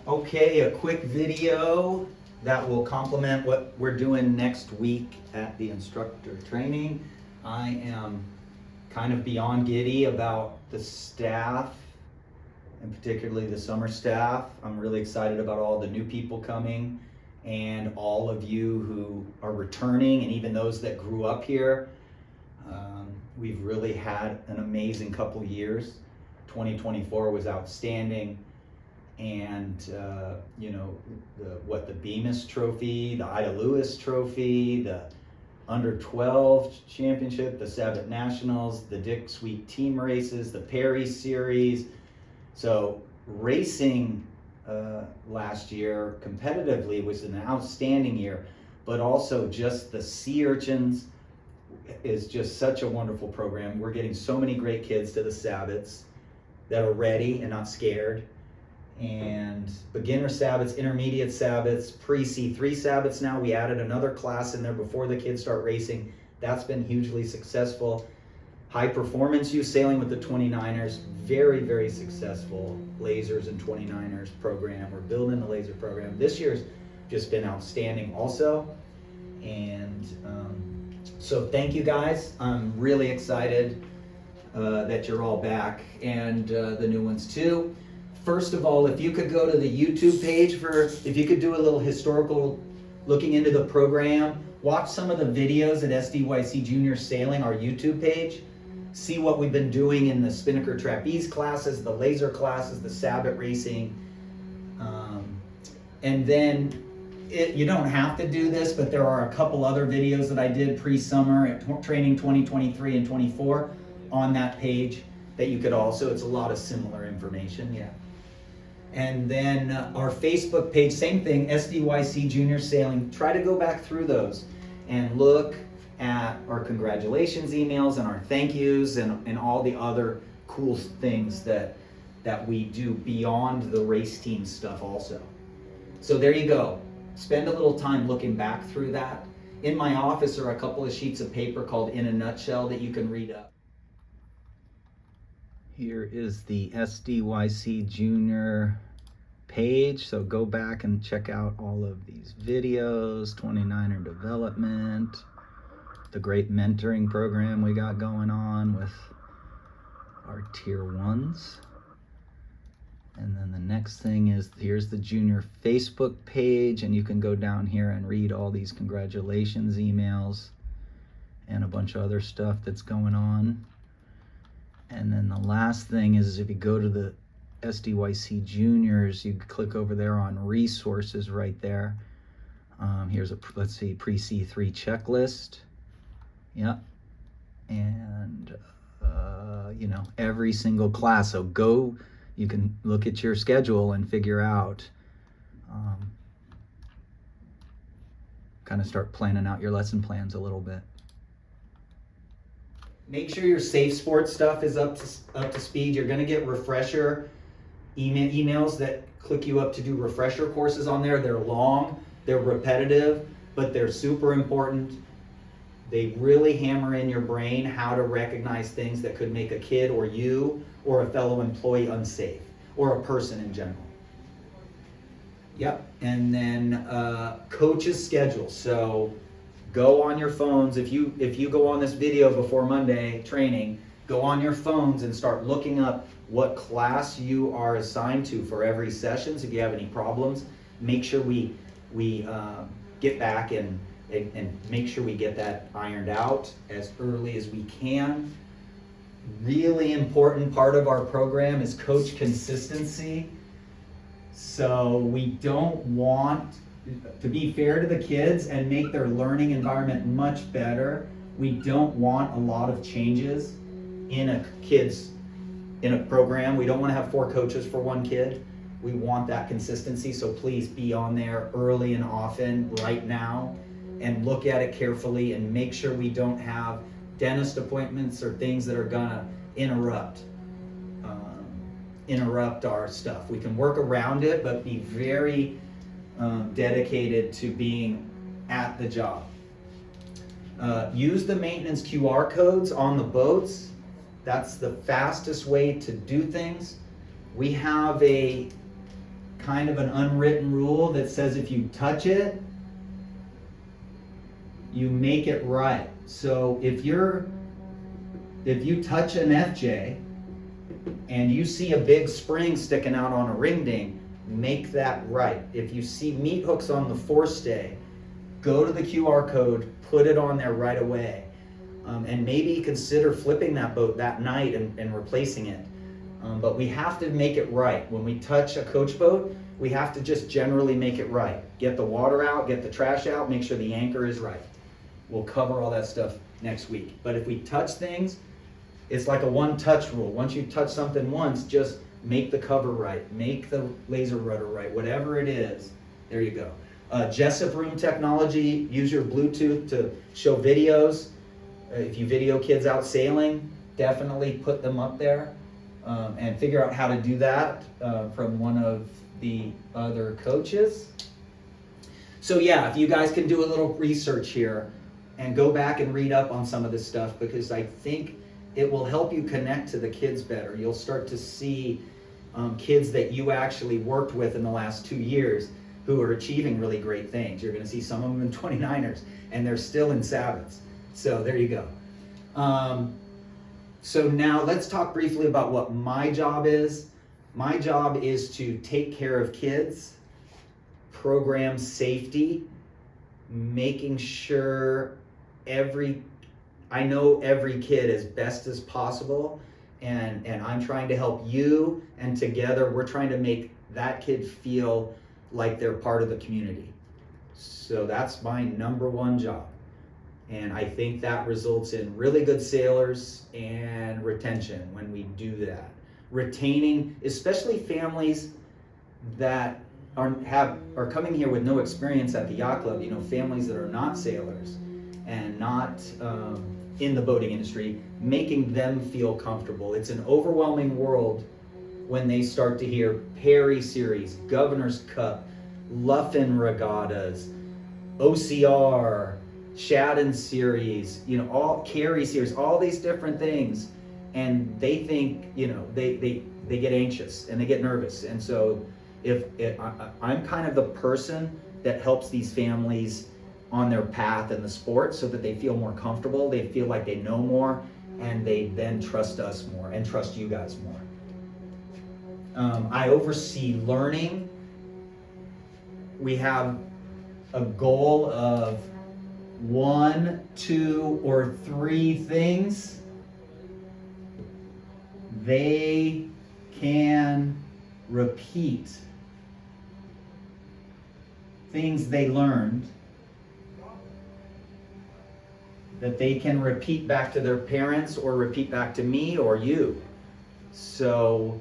Okay, a quick video that will complement what we're doing next week at the instructor training. I am kind of beyond giddy about the staff, and particularly the summer staff. I'm really excited about all the new people coming and all of you who are returning, and even those that grew up here. We've really had an amazing couple years. 2024 was outstanding. And the Bemis Trophy, the Ida Lewis Trophy, the Under 12 Championship, the Sabbath Nationals, the Dick Sweet Team Races, the Perry Series. So racing last year competitively was an outstanding year, but also just the Sea Urchins is just such a wonderful program. We're getting so many great kids to the Sabbaths that are ready and not scared. And beginner Sabbaths, intermediate Sabbaths, pre-C3 Sabbaths now. We added another class in there before the kids start racing. That's been hugely successful. High performance youth sailing with the 29ers, very, very successful lasers and 29ers program. We're building the laser program. This year's just been outstanding also. And so thank you guys. I'm really excited that you're all back, and the new ones too. First of all, if you could go to the YouTube page if you could do a little historical looking into the program, watch some of the videos at SDYC Junior Sailing, our YouTube page. See what we've been doing in the Spinnaker Trapeze classes, the laser classes, the Sabbath racing. And then you don't have to do this, but there are a couple other videos that I did pre-summer at Training 2023 and 24 on that page that you could also, it's a lot of similar information, yeah. And then our Facebook page, same thing, SDYC Junior Sailing. Try to go back through those and look at our congratulations emails and our thank yous and all the other cool things that we do beyond the race team stuff also. So there you go. Spend a little time looking back through that. In my office are a couple of sheets of paper called In a Nutshell that you can read up. Here is the SDYC Junior page, so go back and check out all of these videos, 29er development, the great mentoring program we got going on with our tier ones. And then the next thing is, here's the junior Facebook page, and you can go down here and read all these congratulations emails and a bunch of other stuff that's going on. And then the last thing is, if you go to the SDYC Juniors, you click over there on resources right there. Here's let's see, pre-C3 checklist. Yep. And, every single class. So you can look at your schedule and figure out, kind of start planning out your lesson plans a little bit. Make sure your safe sports stuff is up to speed. You're going to get refresher emails that click you up to do refresher courses on there. They're long, they're repetitive, but they're super important. They really hammer in your brain how to recognize things that could make a kid or you or a fellow employee unsafe, or a person in general. Yep, and then coach's schedule. So go on your phones. If you go on this video before Monday training, go on your phones and start looking up what class you are assigned to for every session. So if you have any problems, make sure we get back and make sure we get that ironed out as early as we can. Really important part of our program is coach consistency. So we don't want, to be fair to the kids and make their learning environment much better, we don't want a lot of changes in a program. We don't want to have 4 coaches for 1 kid. We want that consistency, so please be on there early and often right now and look at it carefully and make sure we don't have dentist appointments or things that are gonna interrupt our stuff. We can work around it, but be very dedicated to being at the job. Use the maintenance QR codes on the boats. That's the fastest way to do things. We have a kind of an unwritten rule that says if you touch it, you make it right. So if you touch an FJ and you see a big spring sticking out on a ring ding, make that right. If you see meat hooks on the forestay, go to the QR code, put it on there right away. And maybe consider flipping that boat that night and replacing it. But we have to make it right. When we touch a coach boat, we have to just generally make it right. Get the water out, get the trash out, make sure the anchor is right. We'll cover all that stuff next week. But if we touch things, it's like a one-touch rule. Once you touch something once, just make the cover right, make the laser rudder right, whatever it is, there you go. Jessup Room technology, use your Bluetooth to show videos. If you video kids out sailing, definitely put them up there and figure out how to do that from one of the other coaches. So yeah, if you guys can do a little research here and go back and read up on some of this stuff, because I think it will help you connect to the kids better. You'll start to see kids that you actually worked with in the last 2 years who are achieving really great things. You're going to see some of them in 29ers, and they're still in Sabbats. So there you go. So now let's talk briefly about what my job is. My job is to take care of kids, program safety, making sure I know every kid as best as possible, and I'm trying to help you, and together we're trying to make that kid feel like they're part of the community. So that's my number one job. And I think that results in really good sailors and retention when we do that. Retaining, especially families that are coming here with no experience at the yacht club, families that are not sailors and not in the boating industry, making them feel comfortable. It's an overwhelming world when they start to hear Perry Series, Governor's Cup, Luffin Regattas, OCR, Shadden Series, all Carey Series, all these different things, and they think, they get anxious and they get nervous. And so I'm kind of the person that helps these families on their path in the sport so that they feel more comfortable, they feel like they know more, and they then trust us more and trust you guys more. I oversee learning. We have a goal of 1, 2, or 3 things they can repeat. Things they learned that they can repeat back to their parents or repeat back to me or you. So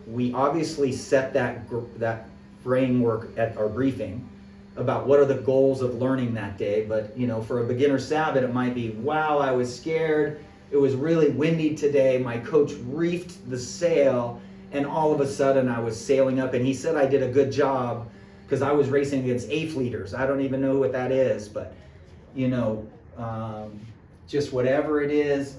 we obviously set that framework at our briefing about what are the goals of learning that day. But for a beginner Sabbat, it might be, wow, I was scared. It was really windy today. My coach reefed the sail, and all of a sudden I was sailing up, and he said I did a good job because I was racing against A-fleeters. I don't even know what that is, but just whatever it is,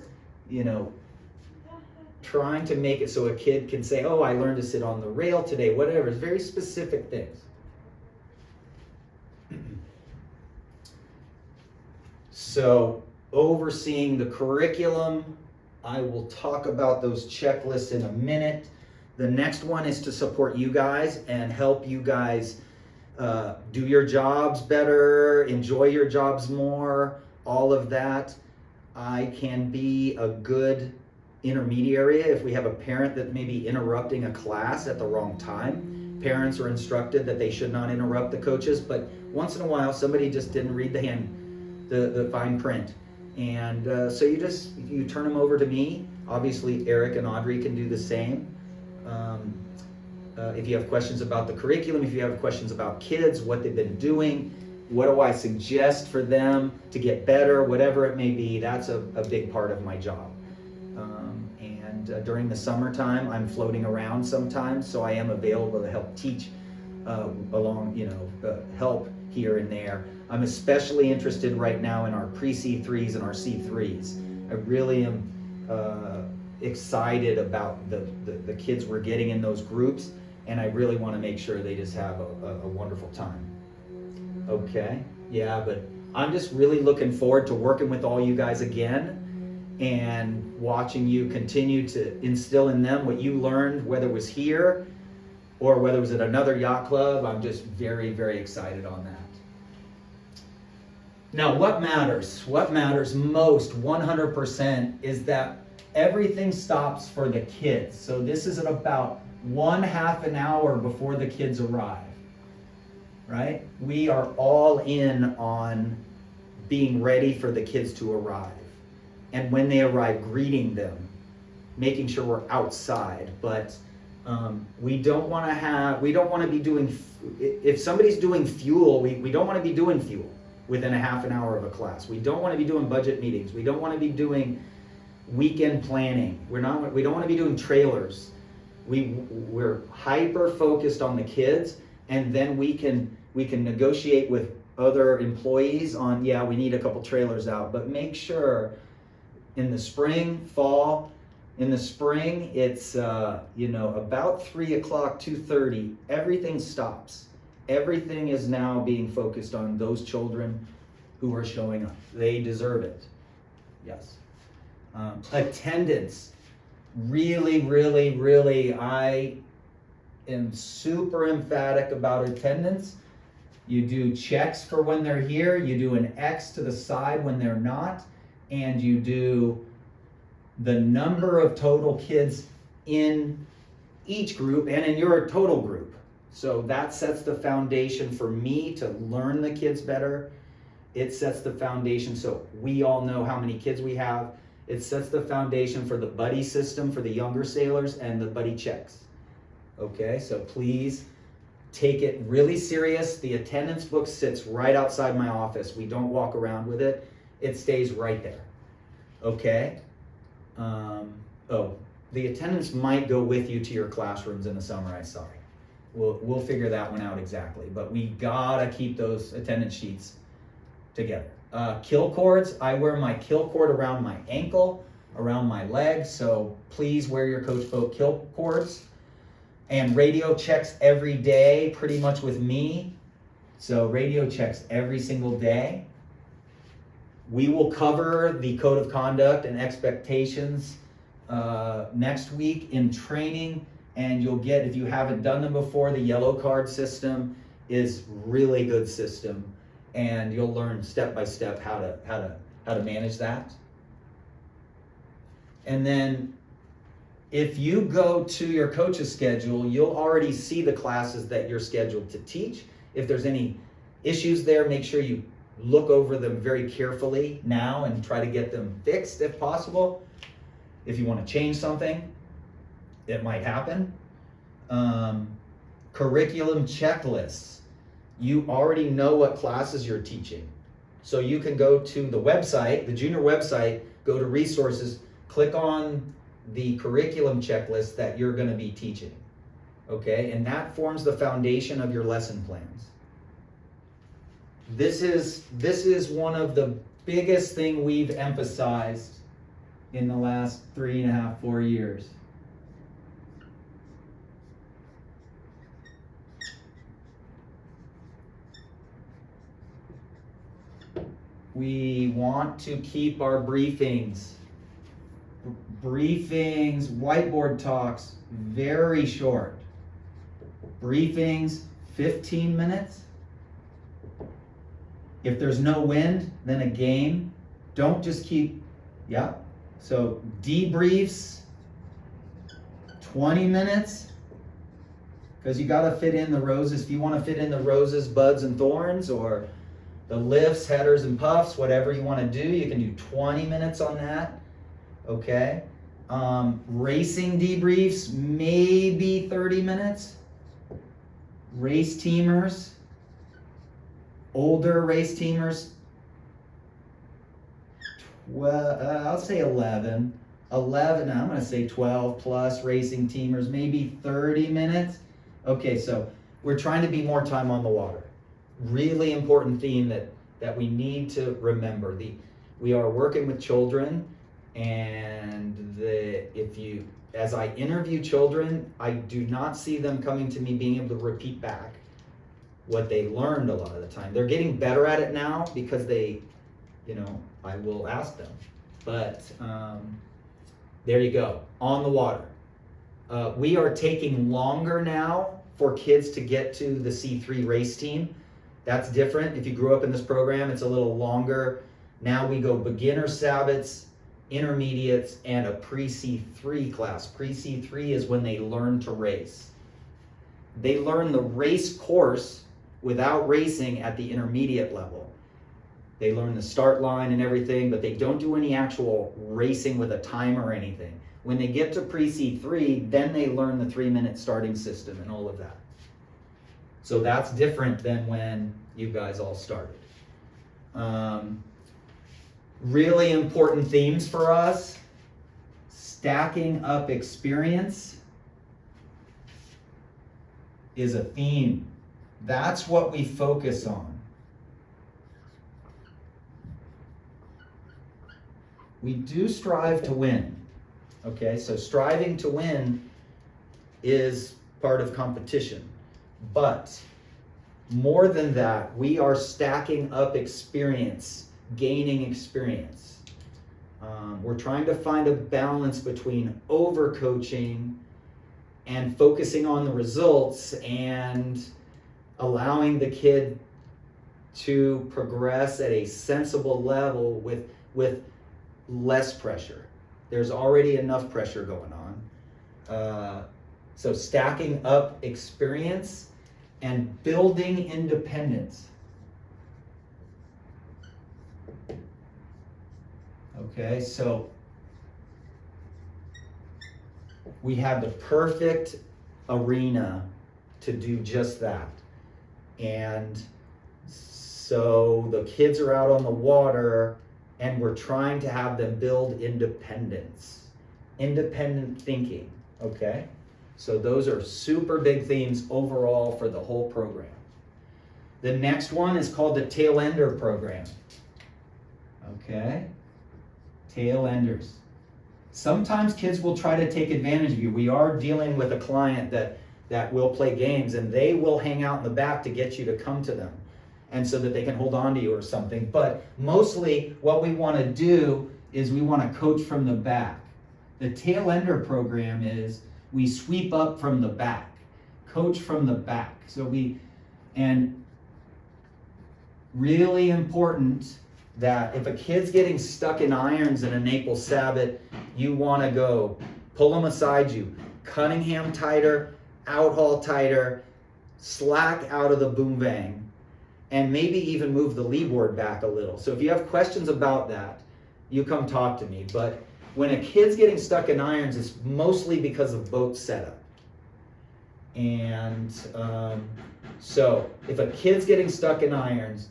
trying to make it so a kid can say, oh, I learned to sit on the rail today, whatever. It's very specific things. So overseeing the curriculum, I will talk about those checklists in a minute. The next one is to support you guys and help you guys do your jobs better, enjoy your jobs more, all of that. I can be a good intermediary if we have a parent that may be interrupting a class at the wrong time. Parents are instructed that they should not interrupt the coaches, but once in a while somebody just didn't read the fine print. And so you turn them over to me. Obviously Eric and Audrey can do the same. If you have questions about the curriculum, if you have questions about kids, what they've been doing, what do I suggest for them to get better, whatever it may be, that's a big part of my job. And during the summertime, I'm floating around sometimes, so I am available to help teach help here and there. I'm especially interested right now in our pre-C3s and our C3s. I really am excited about the kids we're getting in those groups. and I really want to make sure they just have a wonderful time. Okay, yeah, but I'm just really looking forward to working with all you guys again and watching you continue to instill in them what you learned, whether it was here or whether it was at another yacht club. I'm just very, very excited on that. Now, what matters most 100% is that everything stops for the kids. So this is at about 1/2 an hour before the kids arrive, right? We are all in on being ready for the kids to arrive. And when they arrive, greeting them, making sure we're outside. But we don't want to be doing, if somebody's doing fuel, we don't want to be doing fuel within a 1/2 an hour of a class. We don't want to be doing budget meetings. We don't want to be doing weekend planning. We don't want to be doing trailers. We're hyper focused on the kids, and then we can negotiate with other employees on, yeah, we need a couple trailers out, but make sure in the spring, fall, in the spring, it's about 3 o'clock, 2:30, everything stops. Everything is now being focused on those children who are showing up. They deserve it. Yes. Attendance. Really, really, really, I am super emphatic about attendance. You do checks for when they're here, you do an X to the side when they're not, and you do the number of total kids in each group and in your total group. So that sets the foundation for me to learn the kids better. It sets the foundation so we all know how many kids we have. It sets the foundation for the buddy system for the younger sailors and the buddy checks. Okay, so please take it really serious. The attendance book sits right outside my office. We don't walk around with it. It stays right there. Okay? The attendance might go with you to your classrooms in the summer, I'm sorry. We'll figure that one out exactly, but we gotta keep those attendance sheets together. Kill cords, I wear my kill cord around my ankle, around my leg, so please wear your Coach Boat kill cords. And radio checks every day, pretty much with me. So radio checks every single day. We will cover the code of conduct and expectations next week in training, and you'll get, if you haven't done them before, the yellow card system is really good system, and you'll learn step by step how to manage that. And then if you go to your coach's schedule, you'll already see the classes that you're scheduled to teach. If there's any issues there, make sure you look over them very carefully now and try to get them fixed if possible. If you want to change something, it might happen. Curriculum checklists. You already know what classes you're teaching. So you can go to the website, the junior website, go to resources, click on the curriculum checklist that you're going to be teaching. Okay, and that forms the foundation of your lesson plans. This is one of the biggest thing we've emphasized in the last 3.5, 4 years. We want to keep our briefings, whiteboard talks, very short. Briefings, 15 minutes. If there's no wind, then a game. Don't just keep, yeah. So debriefs, 20 minutes, because you got to fit in the roses. If you want to fit in the roses, buds, and thorns, or the lifts, headers, and puffs, whatever you want to do, you can do 20 minutes on that. Okay. Racing debriefs, maybe 30 minutes. Race teamers, older race teamers, I'll say 11. I'm going to say 12 plus racing teamers, maybe 30 minutes. Okay, so we're trying to be more time on the water. Really important theme that we need to remember. We are working with children And as I interview children, I do not see them coming to me being able to repeat back what they learned a lot of the time. They're getting better at it now because I will ask them. But there you go, on the water. We are taking longer now for kids to get to the C3 race team. That's different. If you grew up in this program, it's a little longer. Now we go beginner sabbats, intermediates, and a pre-C3 class. Pre-C3 is when they learn to race. They learn the race course without racing at the intermediate level. They learn the start line and everything, but they don't do any actual racing with a time or anything. When they get to pre-C3, then they learn the 3-minute starting system and all of that. So that's different than when you guys all started. Really important themes for us: stacking up experience is a theme. That's what we focus on. We do strive to win. Okay, so striving to win is part of competition. But more than that, we are stacking up experience, gaining experience. We're trying to find a balance between overcoaching and focusing on the results and allowing the kid to progress at a sensible level with less pressure. There's already enough pressure going on. So stacking up experience and building independence. Okay, so we have the perfect arena to do just that. And so the kids are out on the water and we're trying to have them build independence, independent thinking, okay? So those are super big themes overall for the whole program. The next one is called the Tail Ender program. Okay? Tail Enders. Sometimes kids will try to take advantage of you. We are dealing with a client that will play games and they will hang out in the back to get you to come to them, and so that they can hold on to you or something. But mostly what we want to do is we want to coach from the back. The Tail Ender program is we sweep up from the back, coach from the back. And really important that if a kid's getting stuck in irons in a Naples Sabbat, you want to go pull them aside you. Cunningham tighter, outhaul tighter, slack out of the boom bang, and maybe even move the leeboard back a little. So if you have questions about that, you come talk to me. But when a kid's getting stuck in irons, it's mostly because of boat setup. And so if a kid's getting stuck in irons,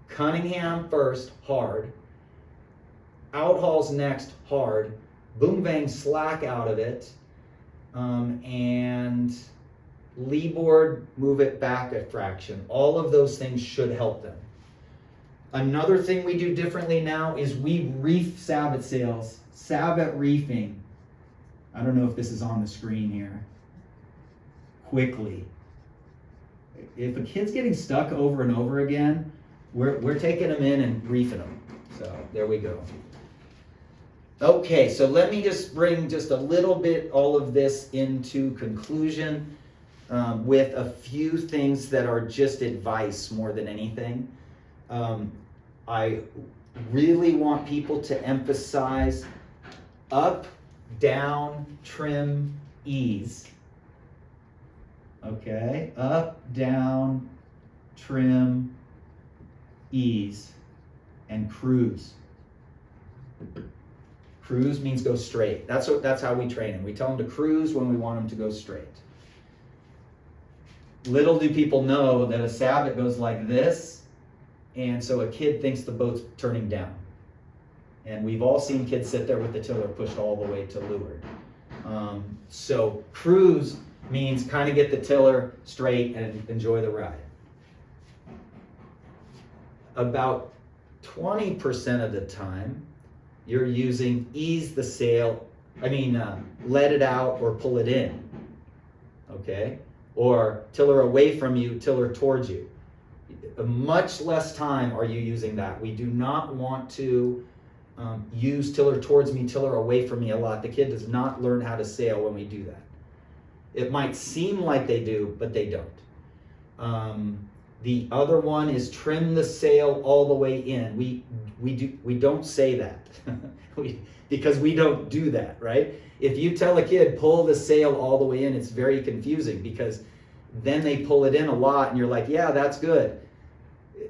Cunningham first, hard. Outhauls next, hard. Boom bang, slack out of it. And leeboard, move it back a fraction. All of those things should help them. Another thing we do differently now is we reef Sabbat sails. Sabbat reefing. I don't know if this is on the screen here. Quickly. If a kid's getting stuck over and over again, we're taking them in and reefing them. So there we go. Okay, so let me just bring just a little bit all of this into conclusion with a few things that are just advice more than anything. I really want people to emphasize up, down, trim, ease. Okay, up, down, trim, ease, and cruise. Cruise means go straight. That's how we train them. We tell them to cruise when we want them to go straight. Little do people know that a Sabbat goes like this, and so a kid thinks the boat's turning down. And we've all seen kids sit there with the tiller pushed all the way to leeward. So cruise means kind of get the tiller straight and enjoy the ride. About 20% of the time, you're using ease the sail, let it out or pull it in, okay? Or tiller away from you, tiller towards you. Much less time are you using that. We do not want to use tiller towards me, tiller away from me a lot. The kid does not learn how to sail when we do that. It might seem like they do, but they don't. The other one is trim the sail all the way in. We don't say that because we don't do that, right? If you tell a kid pull the sail all the way in, it's very confusing because then they pull it in a lot and you're like, yeah, that's good.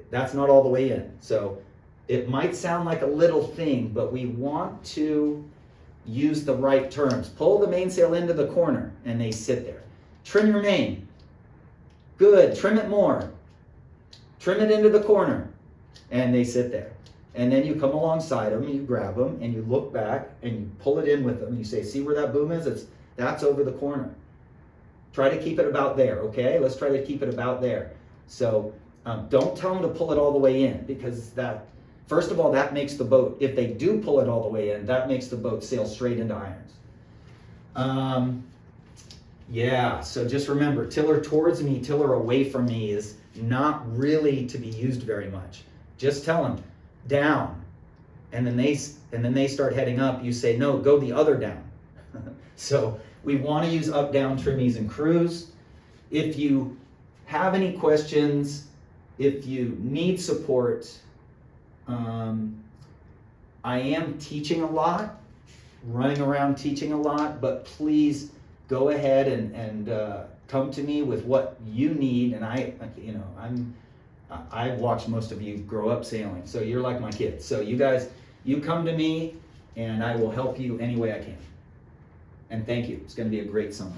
That's not all the way in. So it might sound like a little thing, but we want to use the right terms. Pull the mainsail into the corner and they sit there. Trim your main. Good, trim it more. Trim it into the corner and they sit there. And then you come alongside them, you grab them and you look back and you pull it in with them. You say, see where that boom is? That's over the corner. Try to keep it about there, okay? Let's try to keep it about there. So don't tell them to pull it all the way in because that, first of all, that makes the boat, if they do pull it all the way in, that makes the boat sail straight into irons. Yeah, so just remember, tiller towards me, tiller away from me is not really to be used very much. Just tell them down, and then they start heading up. You say, no, go the other down. So we want to use up, down, trimmies, and cruise. If you have any questions, if you need support, I am teaching a lot, running around teaching a lot, but please go ahead and come to me with what you need. And I've watched most of you grow up sailing, so you're like my kids. So you guys, you come to me and I will help you any way I can. And thank you. It's going to be a great summer.